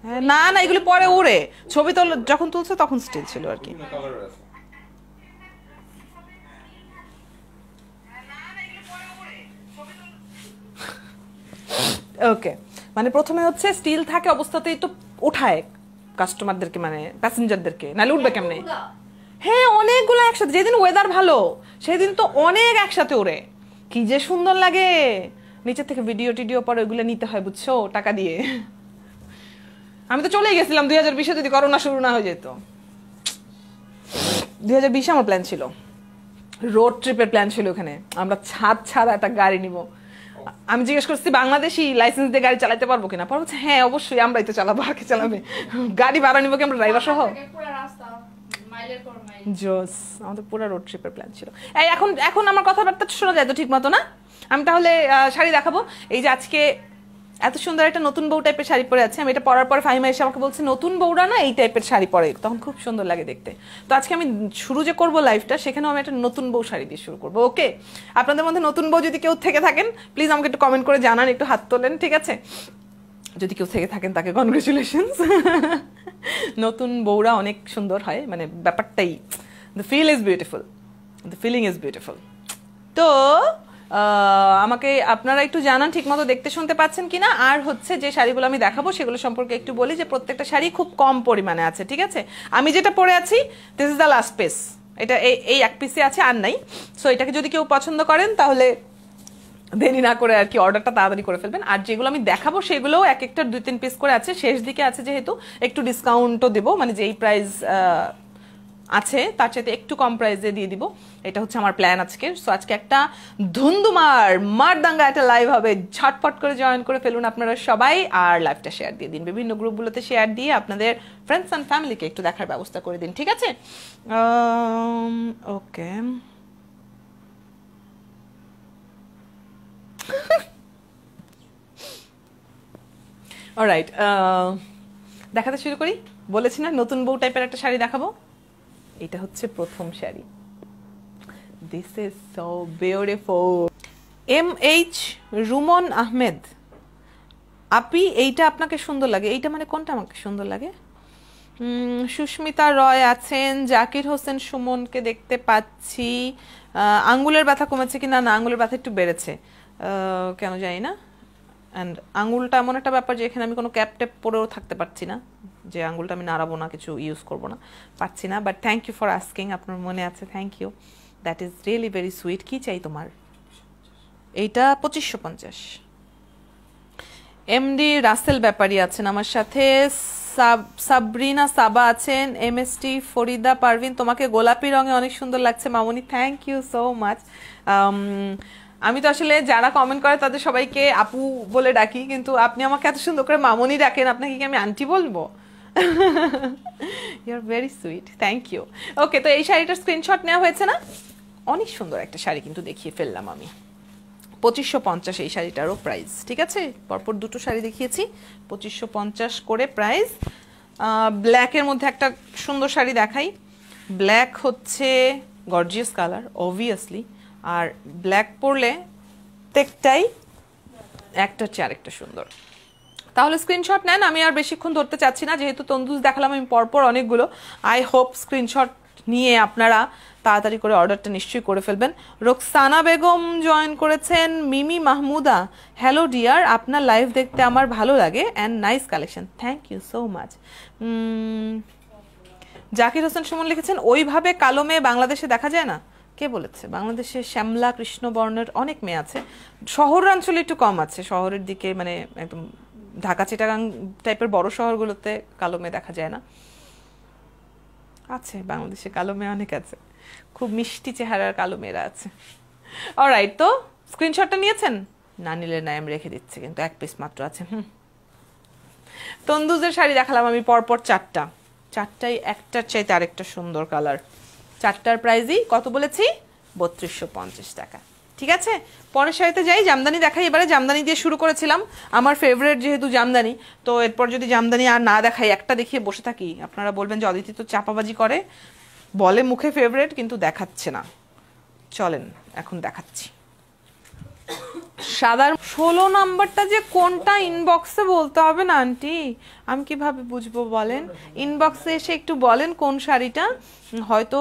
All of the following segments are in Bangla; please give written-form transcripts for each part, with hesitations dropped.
হ্যাঁ না না এগুলো পরে উড়ে, ছবি তো যখন তুলছে তখন স্টিল ছিল আর কি। ওকে, মানে প্রথমে হচ্ছে স্টিল থাকে অবস্থাতেই তো উঠায় কাস্টমারদেরকে, মানে প্যাসেঞ্জারদেরকে, নাহলে উঠবে কেমনে? হ্যাঁ অনেকগুলো একসাথে, যেদিন ওয়েদার ভালো সেদিন তো অনেক একসাথে ওড়ে, কি যে সুন্দর লাগে। নিচের থেকে ভিডিও টিডিও পরে ওইগুলো নিতে হয় বুঝছো, টাকা দিয়ে। আমি তো চলেই গেছিলাম 2020-এ যদি করোনা শুরু না হয়ে যেত। 2020-এ আমার প্ল্যান ছিল, রোড ট্রিপের প্ল্যান ছিল, ওখানে আমরা ছাড়া একটা গাড়ি নিব। আমি জিজ্ঞেস করছি বাংলাদেশি লাইসেন্স দিয়ে গাড়ি চালাতে পারবো কিনা, পরে বলছে হ্যাঁ অবশ্যই আমরাই তো চালাবো, আর কে চালাবে, গাড়ি ভাড়া নিবো কি আমরা, ড্রাইভার সহ। জোস, আমাদের পুরো রোড ট্রিপের প্ল্যান ছিল। এই এখন আমার কথাবার্তা শোনা যায় তো ঠিক মতো না? আমি তাহলে শাড়ি দেখাবো। এই যে আজকে এত সুন্দর একটা নতুন বউ টাইপের শাড়ি পরে আছে, আমি এটা পরার পর ফাহিমা এসে আমাকে বলছে নতুন বউরা না এই টাইপের শাড়ি পরে, তখন খুব সুন্দর লাগে দেখতে। তো আজকে আমি শুরু যে করবো লাইফটা, সেখানেও আমি একটা নতুন বউ শাড়ি দিয়ে শুরু করবো। ওকে, আপনাদের মধ্যে নতুন বউ যদি কেউ থেকে থাকেন প্লিজ আমাকে একটু কমেন্ট করে জানান, একটু হাত তোলেন, ঠিক আছে? যদি কেউ থেকে থাকেন তাকে কনগ্রেচুলেশনস। নতুন বউরা অনেক সুন্দর হয়, মানে ব্যাপারটাই, the feel is beautiful, the feeling is beautiful. তো আমাকে আপনারা একটু জানান ঠিক মতো দেখতে শুনতে পাচ্ছেন কিনা। আর হচ্ছে যে শাড়িগুলো আমি দেখাবো সেগুলো সম্পর্কে একটু বলি, যে প্রত্যেকটা শাড়ি খুব কম পরিমাণে আছে, ঠিক আছে? আমি যেটা পরে আছি this is the last piece, এটা এই এক পিসে আছে, আর নাই। সো এটাকে যদি কেউ পছন্দ করেন তাহলে দেরি না করে আর কি অর্ডারটা তাড়াতাড়ি করে ফেলবেন। আর যেগুলো আমি দেখাবো সেগুলোও এক একটা 2-3 পিস করে আছে, শেষ দিকে আছে যেহেতু একটু ডিসকাউন্টও দেবো, মানে যেই প্রাইস আছে তার চাইতে একটু কম প্রাইসে দিয়ে দিব, এটা হচ্ছে আমার প্ল্যান আজকে। সো আজকে একটা ধুমধুমার মারদাঙ্গা একটা লাইভ হবে, ঝটপট করে জয়েন করে ফেলুন আপনারা সবাই, আর লাইভটা শেয়ার দিয়ে দিন, বিভিন্ন গ্রুপগুলোতে শেয়ার দিয়ে আপনাদের ফ্রেন্ডস অ্যান্ড ফ্যামিলিকে একটু দেখার ব্যবস্থা করে দিন, ঠিক আছে? ওকে, অলরাইট, দেখাতে শুরু করি। বলেছি না নতুন বউ টাইপের একটা শাড়ি দেখাবো, এটা হচ্ছে প্রথম sari. This is so beautiful. MH Rumon Ahmed আপি, এইটা আপনাকে সুন্দর লাগে? এইটা মানে কোনটা আমাকে সুন্দর লাগে? সুস্মিতা রয় আছেন, জাকির হোসেন সুমনকে দেখতে পাচ্ছি। আঙ্গুলের ব্যথা কমেছে কি? না না, আঙ্গুলের ব্যথা একটু বেড়েছে, কেন জানি না। অ্যান্ড আঙ্গুলটা এমন একটা ব্যাপার যে এখানে আমি কোনো ক্যাপ ট্যাপ পরেও থাকতে পারছি না, যে আঙ্গুলটা আমি নাড়াবো না, কিছু ইউজ করবো না, পারছি না। But thank you for asking, আপনার মনে আছে, thank you, that is really very sweet. কি চাই তোমার? এইটা 2550। MD রাসেল ব্যাপারী আছেন আমার সাথে, সাবরিনা সাবা আছেন, MST ফরিদা পারভিন, তোমাকে গোলাপি রঙে অনেক সুন্দর লাগছে মামুনি, থ্যাংক ইউ সো মাচ। আমি তো আসলে যারা কমেন্ট করে তাদের সবাইকে আপু বলে ডাকি, কিন্তু আপনি আমাকে এত সুন্দর করে মামুনি ডাকেন, আপনাকে কি আমি আন্টি বলবো? You are very sweet, thank you. Okay, তো এই শাড়িটার স্ক্রিনশট নেওয়া হয়েছে না? অনেক সুন্দর একটা শাড়ি কিন্তু দেখিয়ে ফেললাম আমি। 2550 এই শাড়িটারও প্রাইস, ঠিক আছে? পরপর দুটো শাড়ি দেখিয়েছি, 2550 করে প্রাইস। ব্ল্যাকের মধ্যে একটা সুন্দর শাড়ি দেখাই। ব্ল্যাক হচ্ছে গর্জিয়াস কালার অবভিয়াসলি, আর ব্ল্যাক পরলে প্রত্যেকটাই একটা চেয়ে আরেকটা সুন্দর। তাহলে স্ক্রিনশট নেন, আমি আর বেশিক্ষণ ধরতে চাচ্ছি না, যেহেতু তন্দুজ দেখালাম আমি পরপর অনেকগুলো। আই হোপ স্ক্রিনশট নিয়ে আপনারা তাড়াতাড়ি করে অর্ডারটা নিশ্চয়ই করে ফেলবেন। রোকসানা বেগম জয়েন করেছেন। মিমি মাহমুদা, হ্যালো ডিয়ার, আপনার লাইভ দেখতে আমার ভালো লাগে and nice collection, thank you so much. Zakir Hossain Sumon লিখেছেন, ওইভাবে কালো মেয়ে বাংলাদেশে দেখা যায় না। কে বলেছে? বাংলাদেশে শ্যামলা কৃষ্ণবর্ণের অনেক মেয়ে আছে, শহরাঞ্চলে একটু কম আছে, শহরের দিকে মানে একদম ঢাকা চিটাগাং টাইপের বড় শহরগুলোতে কালো মেয়ে দেখা যায় না। আছে বাংলাদেশে কালো মেয়ে অনেক আছে, খুব মিষ্টি চেহারার কালো মেয়েরা আছে। অলরাইট, তো স্ক্রিনশটটা নিয়েছেন? না নিলে নাই, আমি রেখে দিচ্ছি, কিন্তু এক পিস মাত্র আছে। তন্দুজের শাড়ি দেখালাম আমি পরপর চারটাই একটার চাইতে আরেকটা সুন্দর কালার। চারটার প্রাইসই কত বলেছি? 3250 টাকা, ঠিক আছে? পরের শাড়িতে যাই, জামদানি দেখাই। এবারে জামদানি দিয়ে শুরু করেছিলাম, আমার ফেভারিট যেহেতু জামদানি, তো এরপর যদি জামদানি আর না দেখাই, একটা দেখিয়ে বসে থাকি, আপনারা বলবেন যে অদিতি তো চাপাবাজি করে, বলে মুখে ফেভারিট কিন্তু দেখাচ্ছে না। চলেন এখন দেখাচ্ছি। সাদার 16 নাম্বারটা যে কোনটা ইনবক্সে বলতে হবে না আন্টি, আমি কিভাবে বুঝবো বলেন? ইনবক্সে এসে একটু বলেন কোন শাড়িটা। হয়তো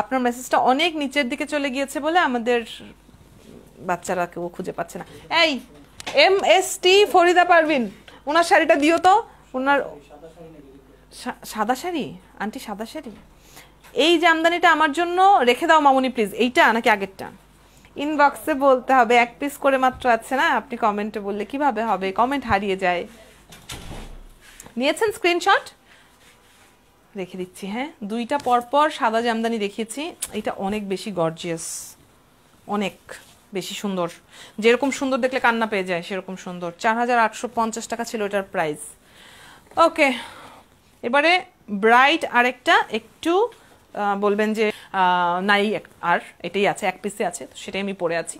আপনার মেসেজটা অনেক নিচের দিকে চলে গিয়েছে বলে আমাদের বাচ্চারা কেউ খুঁজে পাচ্ছে না। এই MST ফরিদা পারভিন, ওনার শাড়িটা দিও তো। ওনার সাদা শাড়ি আন্টি, সাদা শাড়ি। এই জামদানিটা আমার জন্য রেখে দাও মামুনি প্লিজ। এইটা নাকি আগেরটা? ইনবক্সে বলতে হবে, এক পিস করে মাত্র আছে না, আপনি কমেন্টে বললে কিভাবে হবে? কমেন্ট হারিয়ে যায়। নিয়েছেন স্ক্রিনশট? রেখে দিচ্ছি। হ্যাঁ, দুইটা পরপর সাদা জামদানি দেখিয়েছি। এটা অনেক বেশি গর্জিয়াস, অনেক বেশি সুন্দর। যেরকম সুন্দর দেখলে কান্না পেয়ে যায় সেরকম সুন্দর। 4850 টাকা ছিল এটার প্রাইস। ওকে, এবারে ব্রাইট আরেকটা একটু বলবেন যে নাই আর এটাই আছে, এক পিসে আছে, তো সেটাই আমি পরে আছি।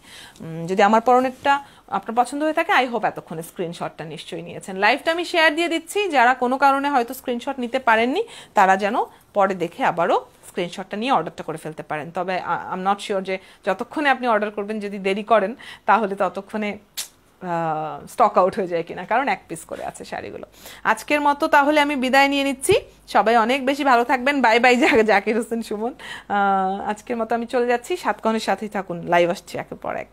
যদি আমার পরনেরটা আপনার পছন্দ হয়ে থাকে, আই হোপ এতক্ষণে স্ক্রিনশটটা নিশ্চয়ই নিয়েছেন। লাইভটা আমি শেয়ার দিয়ে দিচ্ছি, যারা কোনো কারণে হয়তো স্ক্রিনশট নিতে পারেননি তারা যেন পরে দেখে আবারও স্ক্রিনশটটা নিয়ে অর্ডারটা করে ফেলতে পারেন। তবে আই এম নট শিওর যে যতক্ষণে আপনি অর্ডার করবেন যদি দেরি করেন তাহলে ততক্ষণে স্টক আউট হয়ে যায় কিনা, কারণ এক পিস করে আছে শাড়িগুলো। আজকের মতো তাহলে আমি বিদায় নিয়ে নিচ্ছি। সবাই অনেক বেশি ভালো থাকবেন। Bye bye Zakir Hossain Suman. আজকের মতো আমি চলে যাচ্ছি। সাতকাহনের সাথেই থাকুন, লাইভ আসছি একের পর এক।